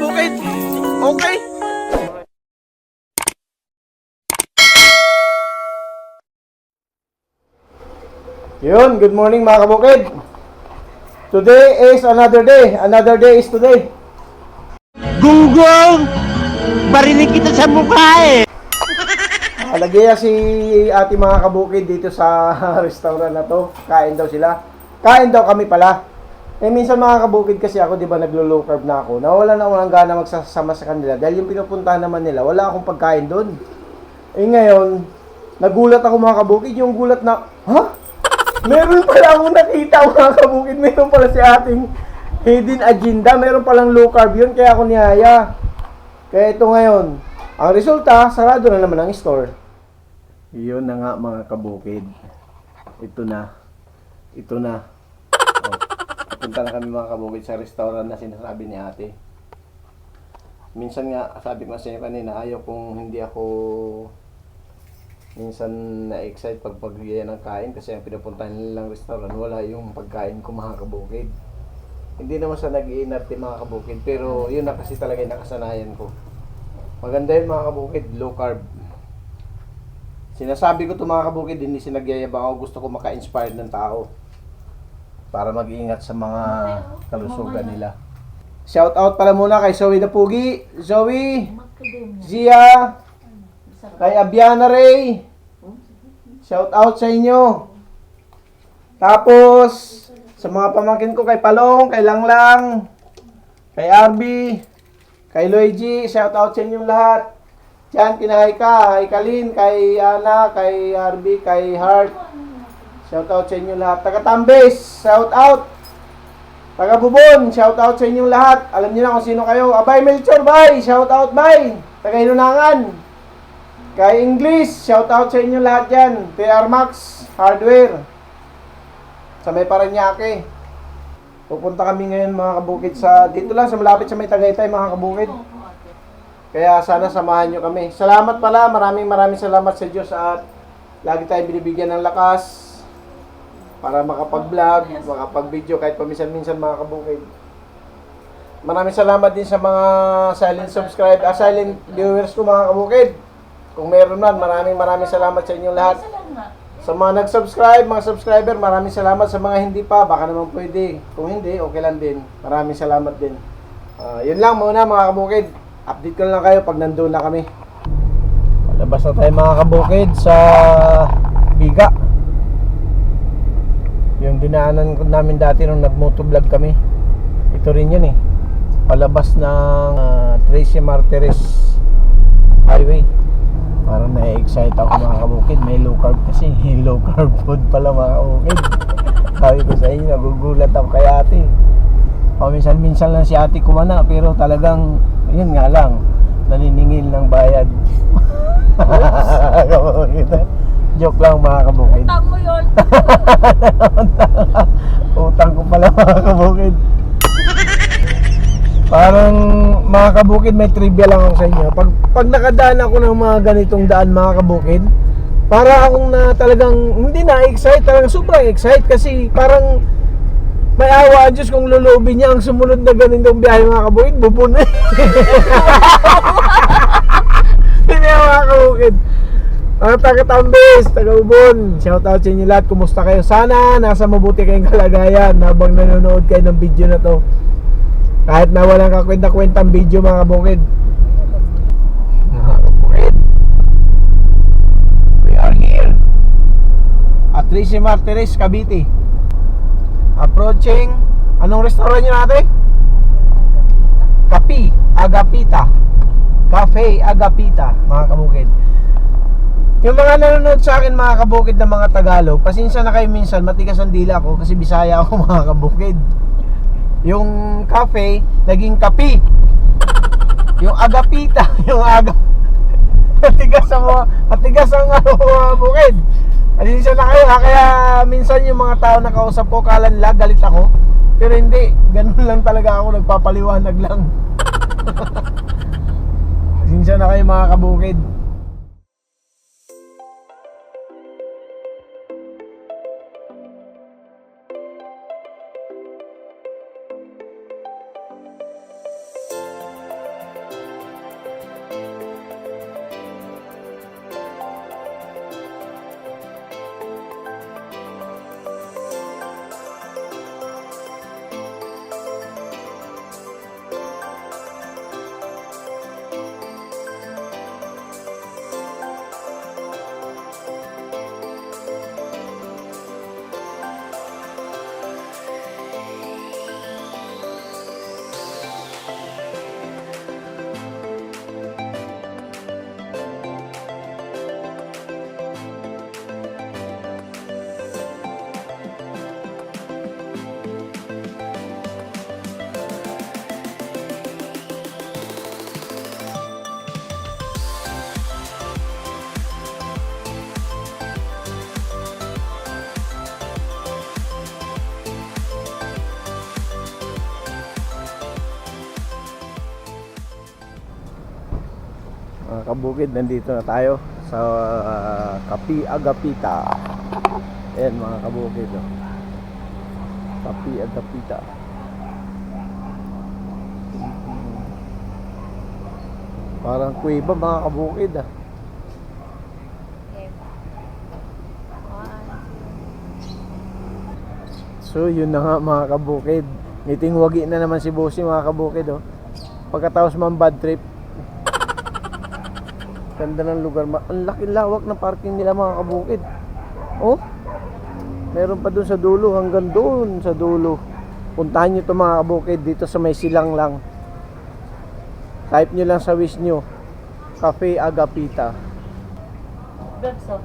kabukid. Okay. Yun, good morning mga kabukid. Today is another day. Another day is today. Gunggong! Barinig kita sa mukha eh! Alagaya si ate mga kabukid dito sa restaurant na to. Kain daw sila. Kain daw kami pala. Eh minsan mga kabukid kasi ako, di ba, naglo-low carb na ako. Nawala na ako ng gana magsasama sa kanila dahil yung pinupuntahan naman nila, wala akong pagkain doon. Eh ngayon, nagulat ako mga kabukid, yung gulat na, ha? Meron pala akong nakita mga kabukid, meron pala si ating hidden agenda, meron palang low carb yun, kaya ako niyaya. Kaya ito ngayon, ang resulta, sarado na naman ang store. Yun na nga mga kabukid. Ito na. Oh, punta na kami mga kabukid sa restaurant na sinasabi ni ate. Minsan nga, sabi ko sa inyo kanina, ayaw kung hindi ako minsan na-excite pag pagbigyan ng kain kasi ang pinupuntahan nilang restaurant, wala yung pagkain ko mga kabukid. Hindi naman sa nag-iinarte mga kabukid, pero yun na kasi talaga yung nakasanayan ko. Maganda yun mga kabukid, low carb. Sinasabi ko to mga kabukid, hindi sinagyayabang ako, gusto ko maka-inspire ng tao para mag-iingat sa mga kalusugan nila. Shout out pala muna kay Zoe Dapugi, Zoe, Zia, kay Abiana Ray. Shout out sa inyo. Tapos sa mga pamangkin ko, kay Palong, kay Langlang, kay Arby, kay Luigi, shout out sa inyong lahat. Diyan, kinahay ka, kay Kalin, kay Ana, kay Arby, kay Heart. Shout out sa inyong lahat. Taga Tambes, shout out. Taga Bubon, shout out sa inyong lahat. Alam niyo na kung sino kayo. Abay Melchor, bye. Shout out, bye. Taga Hinunangan. Kay English, shout out sa inyong lahat dyan. PR Max Hardware. Sa may Paranaque. Pupunta kami ngayon mga kabukid sa, dito lang sa malapit sa may Tagaytay mga kabukid. Kaya sana samahan nyo kami. Salamat pala, maraming salamat sa Diyos at lagi tayo binibigyan ng lakas para makapag-vlog, makapag-video kahit paminsan-minsan mga kabukid. Maraming salamat din sa mga silent viewers ko mga kabukid. Kung meron man, maraming salamat sa inyong lahat. Sa mga nag-subscribe, mga subscriber, maraming salamat. Sa mga hindi pa, baka naman pwede. Kung hindi, okay lang din. Maraming salamat din. Yun lang muna mga kabukid. Update ko lang kayo pag nandun na kami. Palabas na tayo mga kabukid sa Biga. Yung dinaanan namin dati nung nag-motovlog kami. Ito rin yun eh. Palabas ng Tracy Martires Highway. Parang na-excite ako mga kabukid. May low carb kasi. Low carb food pala mga kabukid. Sabi ko sa inyo, nagugulat ako kay ate. Paminsan-minsan lang si ate kumana. Pero talagang, yun nga lang, naniningil ng bayad. Joke lang mga kabukid. Utang mo yun. Utang ko pala mga kabukid. Parang mga kabukid, may trivia lang ako sa inyo. Pag nakadaan ako ng mga ganitong daan mga kabukid, para akong na talagang hindi na-excite, talagang sobrang excite kasi parang may awa ang Diyos kung lulubin niya ang sumunod na ganitong biyahe mga kabukid, bubun eh. Hindi mga kabukid. Mga taga-Tambes, taga-Ubon, shout out sa inyo lahat. Kumusta kayo? Sana nasa mabuti kayong kalagayan habang nanonood kayo ng video na to. Kahit na walang kakwenta-kwentang video mga kabukid. Mga kabukid, we are here at Tracy Martires, Cavite. Approaching, anong restaurant nyo natin? Cafe Agapita. Cafe Agapita mga kabukid. Yung mga nanonood sa akin mga kabukid na mga Tagalog, pasensya na kayo minsan, matigas ang dila ko kasi Bisaya ako mga kabukid. Yung cafe, naging kapi. Yung Agapita, matigas ang mga bukid. Pasensya na kayo ha, kaya minsan yung mga tao na kausap ko, kala nila galit ako. Pero hindi, ganun lang talaga ako, nagpapaliwanag lang. Pasensya na kayo mga kabukid. Mga kabukid, nandito na tayo sa Kapi Agapita. Ayan mga kabukid. Oh. Kapi Agapita. Parang kuweba mga kabukid ah. So yun na nga mga kabukid. Ngiting wagi na naman si Bossy mga kabukid oh. Pagkatapos man bad trip. Ganda ng lugar. Ang laki lawak ng parking nila mga kabukid. Oh. Meron pa dun sa dulo hanggang doon sa dulo. Puntahan nyo to mga kabukid dito sa may silang lang. Type nyo lang sa wish nyo. Cafe Agapita. Bebso.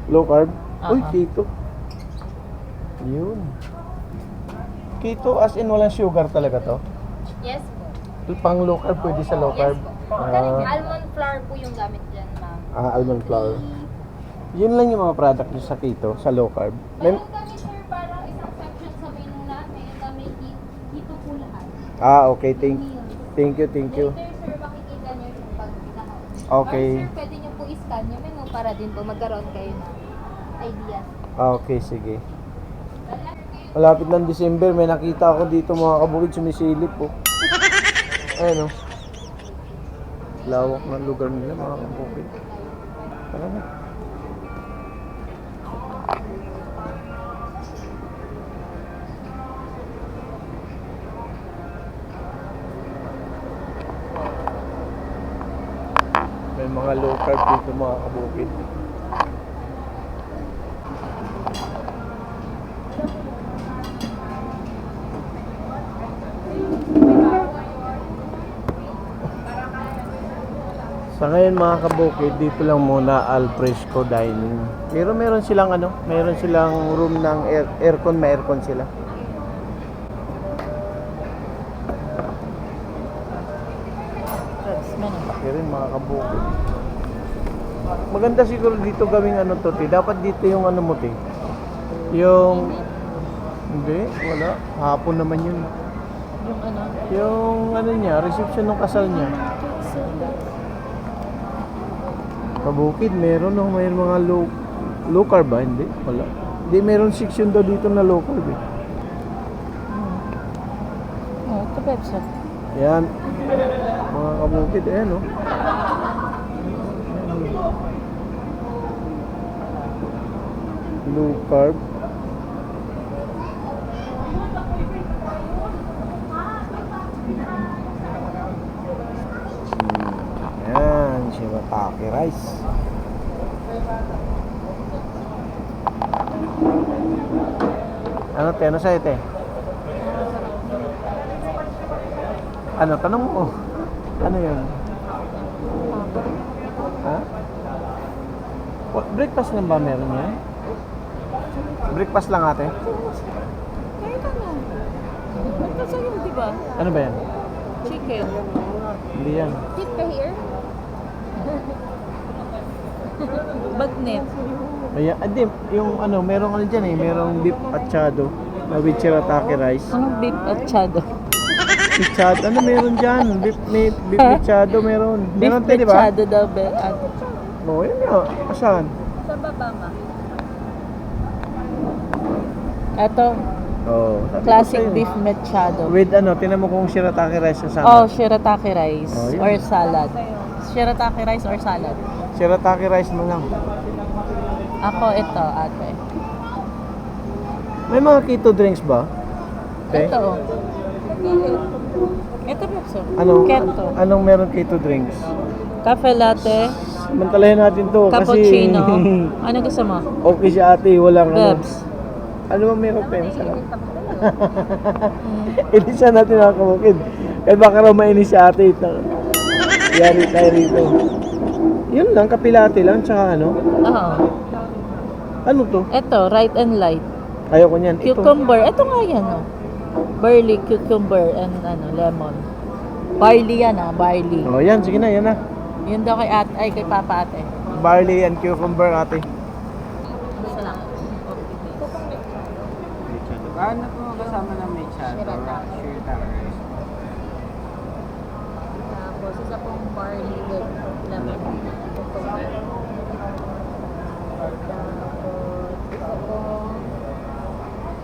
Low carb? Uy, Uh-huh. keto. Yun. Keto as in walang sugar talaga to? Yes po. Pang low carb, pwede sa low carb? Yes po. Almond flour po yung gamit dyan, ma'am. Almond flour. Yun lang yung mga product nyo sa keto, sa low carb. Meron kami, sir, parang isang section sa menu namin na may dito po lahat. Okay. Thank you. Later, sir, makikita nyo yung pag lahat. Okay. Or, sir, pwede nyo po i-scan yung menu para din po magkaroon kayo ng idea. Okay, sige. Malapit ng December, may nakita ako dito mga kabukid, sumisilip po. Ayan o. Lawak ng lugar nila mga kabukid. Tara na. May mga low carb dito mga kabukid. Sa ngayon mga kabukid, dito lang muna al fresco dining. Pero meron silang meron silang room ng aircon, may aircon sila. Laki rin mga kabukid. Maganda siguro dito gawing to, te. Dapat dito yung mo, te. Yung hindi, wala. Hapon naman yun. Yung ano? Yung niya, reception ng kasal niya. Kabukid, meron may mga low carb ba? Hindi, wala. Hindi, meron section daw dito na low carb eh. Oh, ito Bebso. Yan. Mga kabukid, ayan oh. Low carb. Yan, shirataki rice. Ano te? Ano sa'yo te? Ano? Tanong mo. Ano yun? Ha? Breakfast lang ba meron yan? Breakfast lang ate? Kahit ano. Ba't ka sa'yo, di ba? Ano ba yan? Chicken. Hindi yan. Tip ka here? Bagnet. Ayan, hindi, yung merong dyan merong beef atchado na with shirataki rice. Anong beef atchado? Atchado, meron dyan? Beef atchado meron. Beef Meron tayo, di ba? atchado daw, ano? Oo, yun nga. Asan? Sa baba, ma. Ito, Sabi ko classic sa'yo. beef machado. With tinan mo kung shirataki rice kasama. Oh, shirataki rice Oh, yun. or salad. Shirataki rice or salad. Shirataki rice mo lang. Ako ito, ate. May mga keto drinks ba? Okay. Ito. oh. Ito Bebso. Keto. Anong meron keto drinks? Cafe latte, Mantalahin natin to cappuccino. kasi Ano gusto mo? okay si ate, walang Bebs. Ano ba meron pa yun? Sarap. Inisan natin mga kabukid. Kaya baka raw mainis si ate. Yari tayo rito. Yun lang, kapilate lang, tsaka Oo. Ano to? Ito, right and light. Ayoko niyan. Ito. Cucumber. Ito nga yan, oh. Barley, cucumber, and lemon. Barley yan, barley. Oh, yan. Sige na, yan na. Yun daw kay ate, ay kay papa ate. Barley and cucumber ate. Gusto lang. Ano po kasama ng may chat? Shirataki. Shirataki. Tapos isa pong barley with lemon. Cucumber. Tapos, isa po,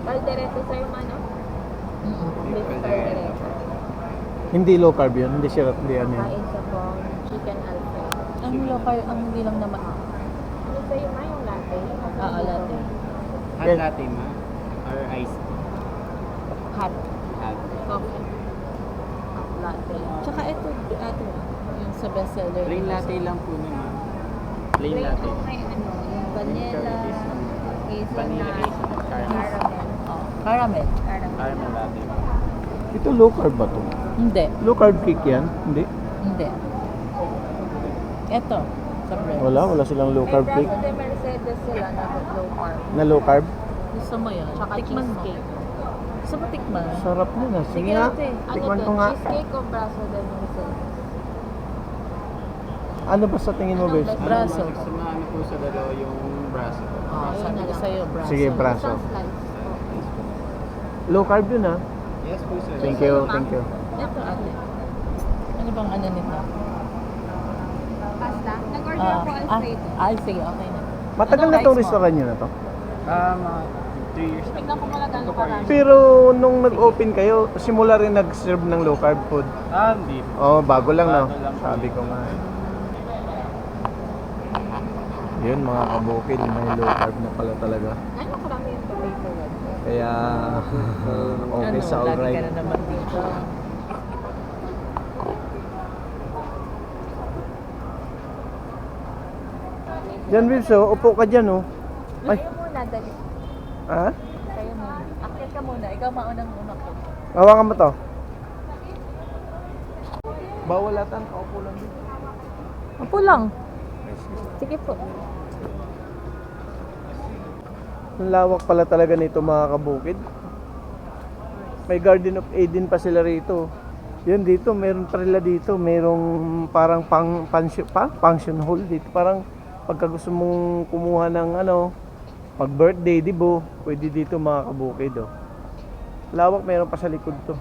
caldereta sir, ano? Beef caldereta. Hindi low carb yun, hindi siya, hindi ano yun. Isa po, chicken alfredo. Ang local, ang hindi lang naman. Ano sa'yo ma, yung latte? Ah, latte. Hot latte ma? Or iced Hot. hot? Coffee. Hot latte. Tsaka ito, yung sa bestseller. Plain latte lang po naman. Plain latte. May ano, yung vanilla, Vanilla hazelnut, caramel. Oh, caramel. Caramel latte. Ito low carb ba to? Hindi. Low carb cake yan? Hindi. Hindi. Ito, sa bread. Wala silang low carb May cake. braso de Mercedes sila na low carb. Na low carb? Gusto mo yun? Tsaka Tikman mo. cheesecake. Gusto mo tikman? Sarap nun ah. Sige Sige nga. ate. Tikman Ano ko to? nga. Cheesecake o braso de Mercedes? Ano ba sa tingin mo, Bes? Braso. Gusto mo ano po sa dalawa yung braso. Oh, sabi ko sa'yo, braso. Sige, braso. Isang slice. Low carb yun ah. Yes po sir. Thank you, thank you. Ito ate. Ano bang ano nito? Pasta? Nag-order ako Alfredo. Sige, okay na. Matagal Anong na itong rice mo? restaurant nyo na to. Mga 3 years na. Tignan ko muna gano'ng karami. Pero nung nag-open kayo, simula rin nag-serve ng low carb food. Hindi. Oh, bago lang no. Bago lang. Sabi ko nga. Yun mga kabukid, may low carb na pala talaga. Ano karami yung potato red? Kaya okay sa Lagi ka alright. na naman dito. Diyan, Bibs, oh. Upo ka dyan, oh. Ay, Kayo muna, dali. ha? Kayo muna. Akit ka muna. Ikaw maunang umakit. Hawakan mo to. Bawal atan, kaupo lang dito. Upo lang. Sige po. Ang lawak pala talaga nito mga kabukid. May Garden of Eden pa sila rito. Yun dito, meron pa rin dito. Merong parang function hall dito. Parang pagka gusto mong kumuha ng ano, pag birthday, dibo, pwede dito mga kabukid. Oh. Lawak, meron pa sa likod to.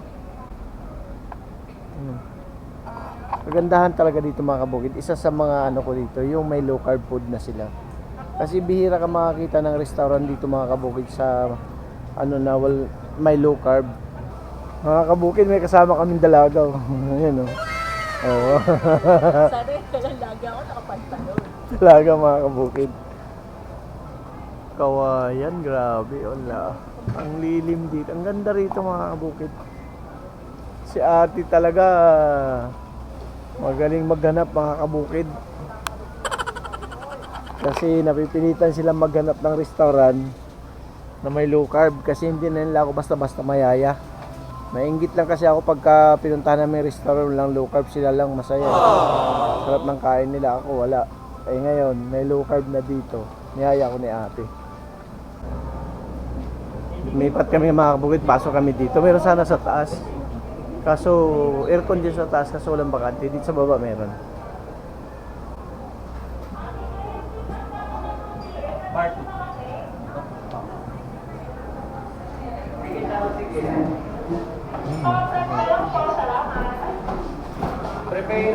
Kagandahan talaga dito mga kabukid. Isa sa mga ano ko dito, yung may low carb food na sila. Kasi bihira ka makakita ng restaurant dito mga kabukid sa ano na may low carb. Mga kabukid, may kasama kaming dalaga. Ayan o. Oo. Sana yung kalalaga ako nakapantalon. Dalaga mga kabukid. Kawayan, grabe. Wala. Ang lilim dito. Ang ganda rito mga kabukid. Si ate talaga magaling maghanap mga kabukid. Kasi napipilitan silang maghanap ng restaurant na may low carb kasi hindi na nila ako basta-basta mayaya. Nainggit lang kasi ako pagka pinuntahan namin yung restaurant lang low carb, sila lang masaya. Sarap ng kain nila, ako wala. Eh ngayon, may low carb na dito. Niyaya ko ni ate. Lumipat kami mga kabukid, pasok kami dito. Meron sana sa taas. Kaso aircon dyan sa taas kasi walang bakante. Dito sa baba meron.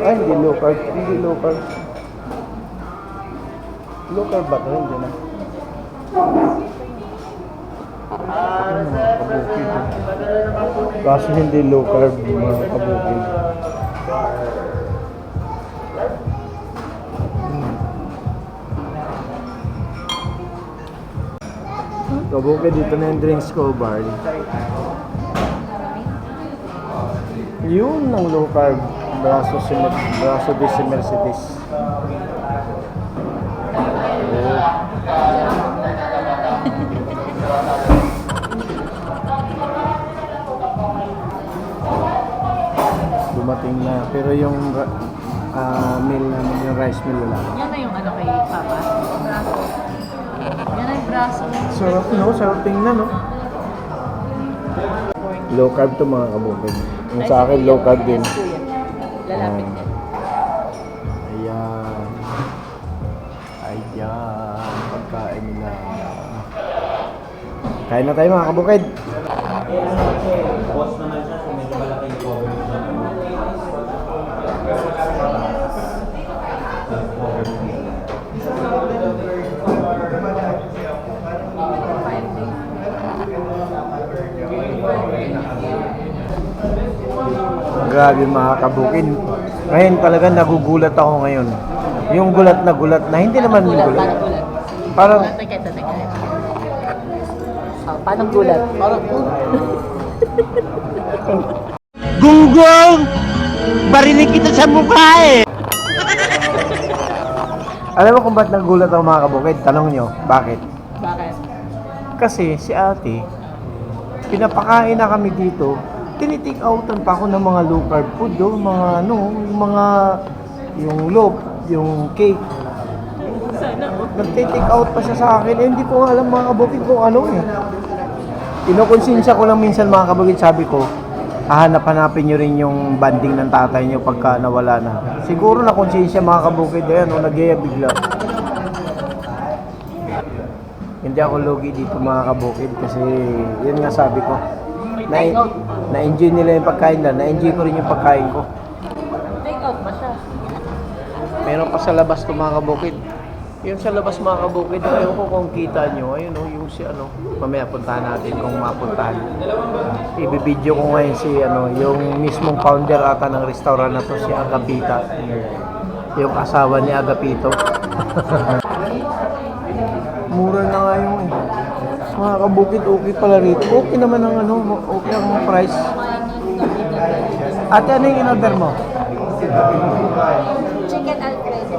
Ay, hindi low carb. Hindi low carb. Low carb ba ito? Hindi na. Kaso hindi low carb mga kabukid. Kabukid, dito na yung drinks ko, barley. Yun ang low carb. Braso de si Mercedes. Dumating na. Pero yung meal namin, yung rice meal wala. Yan na yung ano kay Papa. Braso. Yan na yung braso. Sarap no? Sarap tingnan no? Low carb to mga kabukid. Yung sa akin low carb din. Yes, kuya. Lalapit din. Ayan. Ayan. Pagkain nila. Kain na tayo mga kabukid. Grabe mga kabukid. Ngayon talaga nagugulat ako ngayon. Yung gulat na hindi naman Gulat, gulat. paano gulat? Parang Teka. Oh, paano gulat? Gunggong! Barinig kita sa mukha eh! Alam mo kung ba't nagulat ako mga kabukid? Tanong nyo, bakit? Bakit? Kasi si ate, pinapakain na kami dito, tinitik outan pa ako ng mga low carb food, yung loaf, yung cake. Nag-take out pa siya sa akin, hindi ko alam mga kabukid kung ano eh. Kinukonsensya ko lang minsan mga kabukid, sabi ko, hahanap-hanapin nyo rin yung banding ng tatay nyo pagka nawala na. Siguro na konsensya mga kabukid, nagyaya bigla. Hindi ako lugi dito mga kabukid kasi yun nga sabi ko. Na-enjoy nila yung pagkain na, na-enjoy ko rin yung pagkain ko. Take out ba siya? Meron pa sa labas to mga kabukid. Yung sa labas mga kabukid, ayaw ko kung kita nyo, ayun yung si mamaya puntahan natin kung mapuntahan. Ibibideo ko ngayon si yung mismong founder ata ng restaurant na to, si Agapita. Yung asawa ni Agapito. Mura na nga yung mga kabukid, okay pala rito. Okay naman ang okay ang price. Ate, ano yung in-order mo? Chicken Alfredo.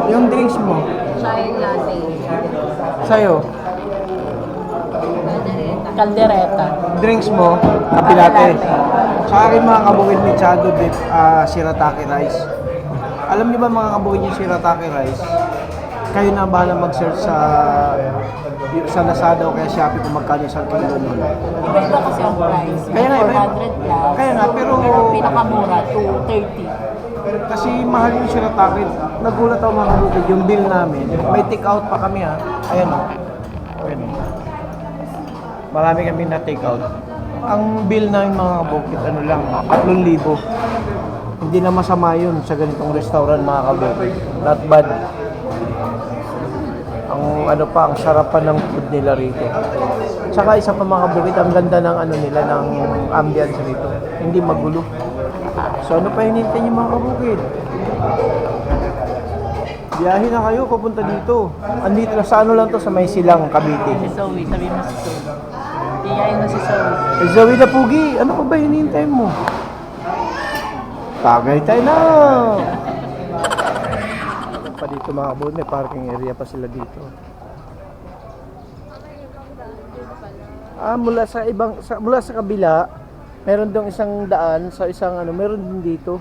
Yung drinks mo? Chai latte. Sa'yo? Caldereta. Drinks mo? Kape latte. Sa akin mga kabukid, mechado beef, shirataki rice. Alam niyo ba mga kabukid yung shirataki rice? Kayo na bahala mag-search sa Lazada o kaya Shopee kung magkano isang kilo nun. Iba kasi ang price. Kaya nga, 400 plus. kaya nga, pero ang pinakamura, 230. kasi mahal yung shirataki. Nagulat ako mga kabukid, yung bill namin, may take out pa kami ha. Ayan o. Ayan o. Marami kami na take out. Ang bill namin mga kabukid, 3,000. Hindi na masama yun sa ganitong restaurant mga kabukid. Not bad. Ang sarap pa ng food nila rito. Tsaka isa pa mga kabukid, ang ganda ng ng ambience rito. Hindi magulo. So ano pa hinintay niyo mga kabukid? Biyahe na kayo, papunta dito. Andito na sa lang to, sa may Silang, Cavite. Si Zoe, sabi mo si Zoe. Iyayin mo si Zoe. Eh, Zoe na Pugi, ano pa ba hinihintay mo? Tagay tayo na! Pa dito mga kabukid, may parking area pa sila dito. Mula sa kabila, meron dong isang daan sa isang meron din dito.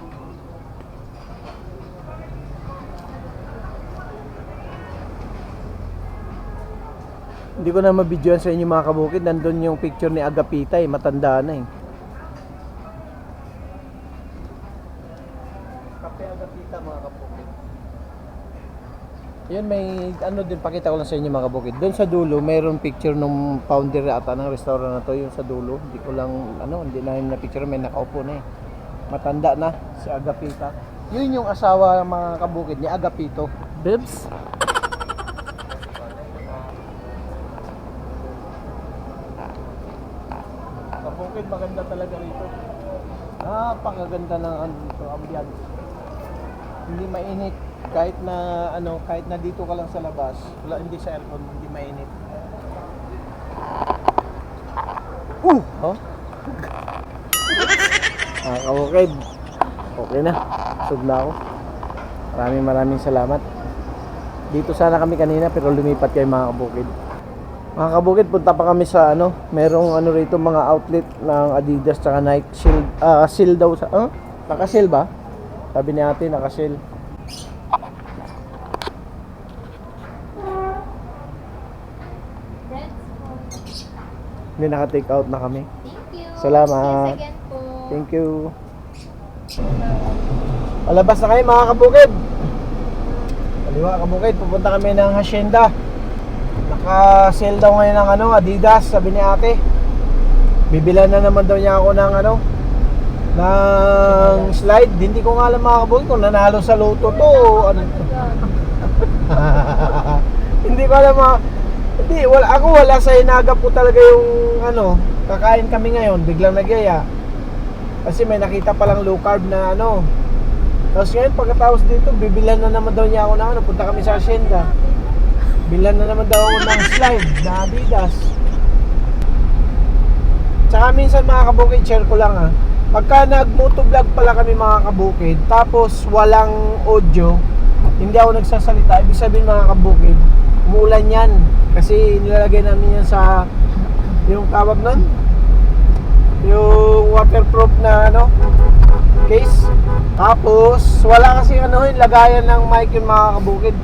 Hindi ko na mabidyoan sa inyo mga kabukid, nandun yung picture ni Agapita matanda na eh. Kape Agapita mga kabukid. Yun, may din, pakita ko lang sa inyo mga kabukid. Doon sa dulo, mayroon picture ng founder ata ng restaurant na to, yung sa dulo. Hindi ko lang, hindi na yung picture, may nakaupo na eh. Matanda na, si Agapita. Yun yung asawa ng mga kabukid ni Agapito. Bibs? Kabukid, maganda talaga rito. Napakaganda ng ambiance. Hindi mainit. Kahit na dito ka lang sa labas, hindi sa aircon, hindi mainit. Oh? Kabukid. Okay na. Sug na ako. Maraming salamat. Dito sana kami kanina pero lumipat kayo mga kabukid. Mga kabukid, punta pa kami sa merong rito mga outlet ng Adidas tsaka Nike. Seal daw sa naka-seal ba? Sabi ni ate naka-seal. Hindi naka-take out na kami. Thank you. Salamat. Yes, again po. Thank you. Palabas na kayo mga kabukid. Kaliwa kabukid, pupunta kami ng Hacienda. Naka-sale daw ngayon ng Adidas, sabi ni ate. Bibilan na naman daw niya ako ng ng slide. Hindi ko nga alam mga kabukid kung nanalo sa loto to o ano to. Hindi ko alam hindi, wala sa hinagap ko talaga yung kakain kami ngayon, biglang nagyaya. Kasi may nakita palang low carb na ano. Tapos ngayon pagkatapos dito, bibilan na naman daw niya ako na ano. Punta kami sa Hacienda. Bilan na naman daw ako ng slide na Adidas. Tsaka minsan mga kabukid, share ko lang pagka nag-motovlog pala kami mga kabukid, tapos walang audio, hindi ako nagsasalita, ibig sabihin mga kabukid, umuulan yan. Kasi nilalagay namin yan sa, yung tawag nun, yung waterproof na ano, case. Tapos, wala kasi ano yung lagayan ng mic yung mga kabukid.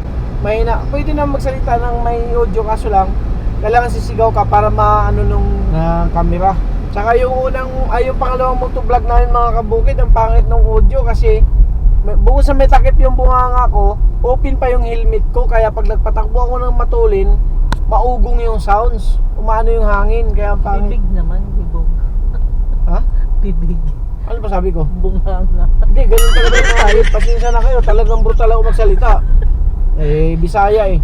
Mahina, pwede na magsalita ng may audio, kaso lang, kailangan sisigaw ka para maano nung camera. Tsaka yung yung pangalawang motovlog namin mga kabukid, ang pangit ng audio kasi bukod sa may takip yung bunganga ko, open pa yung helmet ko, kaya pag nagpatakbo ako ng matulin, maugong yung sounds, umano yung hangin, kaya ang pangit. Bibig naman, bibog. Ha? Bibig. Ano ba sabi ko? Bunganga. Hindi, ganun talaga yung kahit pasensya na kayo, talagang brutal ako magsalita. Bisaya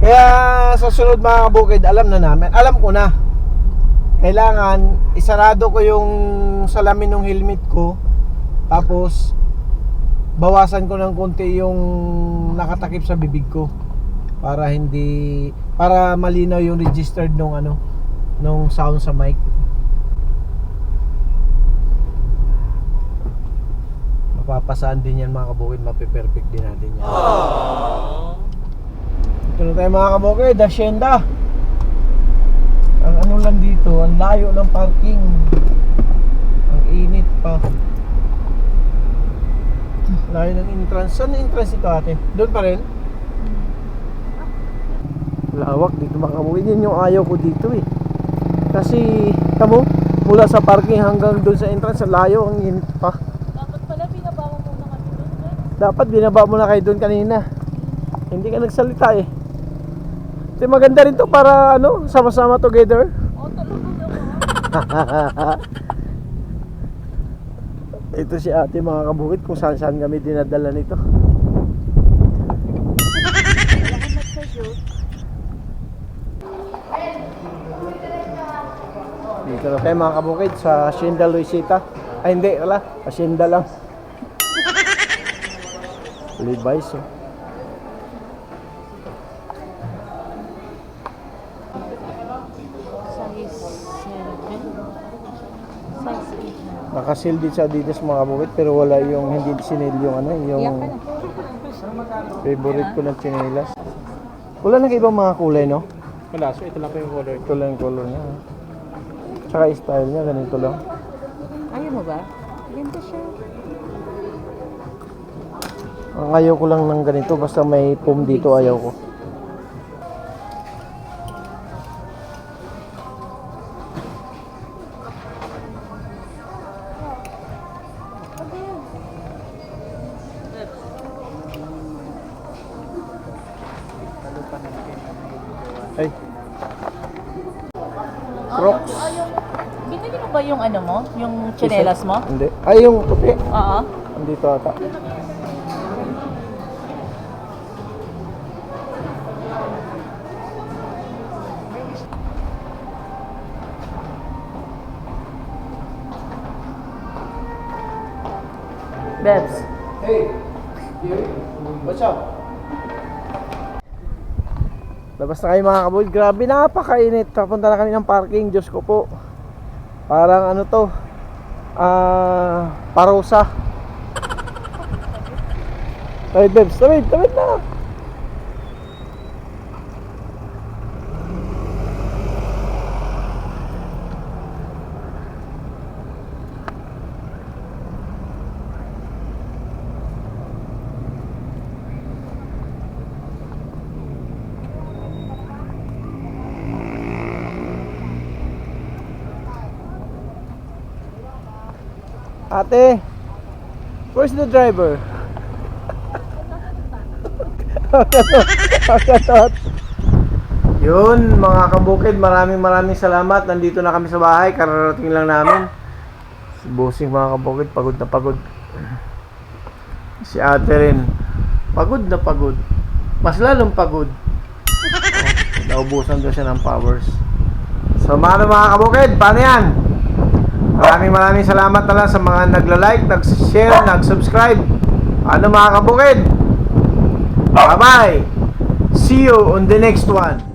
Kaya sa sunod mga kabukid, alam ko na, kailangan isarado ko yung salamin ng helmet ko, tapos bawasan ko ng konti yung nakatakip sa bibig ko para malinaw yung registered nung sound sa mic. Mapapasaan din yan mga kabukid, mape-perfect din natin yan. Ito na tayo mga kabukid, Hacienda. Ang ano lang dito, ang layo ng parking. Ang init pa. Layo ng entrance. Saan yung entrance ito ate? Doon pa rin? Lawak dito mga kabukid. Yan yung ayaw ko dito Kasi, kamo, mula sa parking hanggang doon sa entrance, ang layo, ang init pa. Dapat pala binaba mo muna kami doon. Dapat binaba mo na kayo doon kanina. Hindi ka nagsalita Ito maganda rin to para sama-sama together. Oo, talaga naman. Ito si ate mga kabukid kung saan kami dinadala nito. Dito na tayo mga kabukid sa Hacienda Luisita. Ay hindi, Hacienda lang. Levi's Nakasil din sa Adidas mga kabukid, pero wala yung hindi sinil yung yung favorite ko ng tsinelas. Wala na ibang mga kulay, no? Wala, so ito lang po yung color. Ito lang yung color niya. Tsaka style niya, ganito lang. Ayaw mo ba? Ganda siya. Ang ayaw ko lang ng ganito, basta may foam dito, ayaw ko. Ay. Crocs. Binili mo ba yung ano mo? Yung tsinelas mo? Hindi. Ay, yung puti. Oo. Andito ata. Bebs. Hey, what's up? Labas na kayo mga kabukid. Grabe, napakainit. Papunta na kami ng parking. Diyos ko po. Parang ano to, parusa. Tawid Bebs, tawid na. Ate, where's the driver? Yun mga kabukid, maraming salamat. Nandito na kami sa bahay, kararating lang namin. Si Bossing mga kabukid, pagod na pagod. Si ate rin, pagod na pagod. Mas lalong pagod. Naubusan daw siya ng powers. So mga kabukid, paano yan? Maraming salamat na lang sa mga nagla-like, nag-share, nag-subscribe. Ano mga kabukid? Bye-bye! See you on the next one.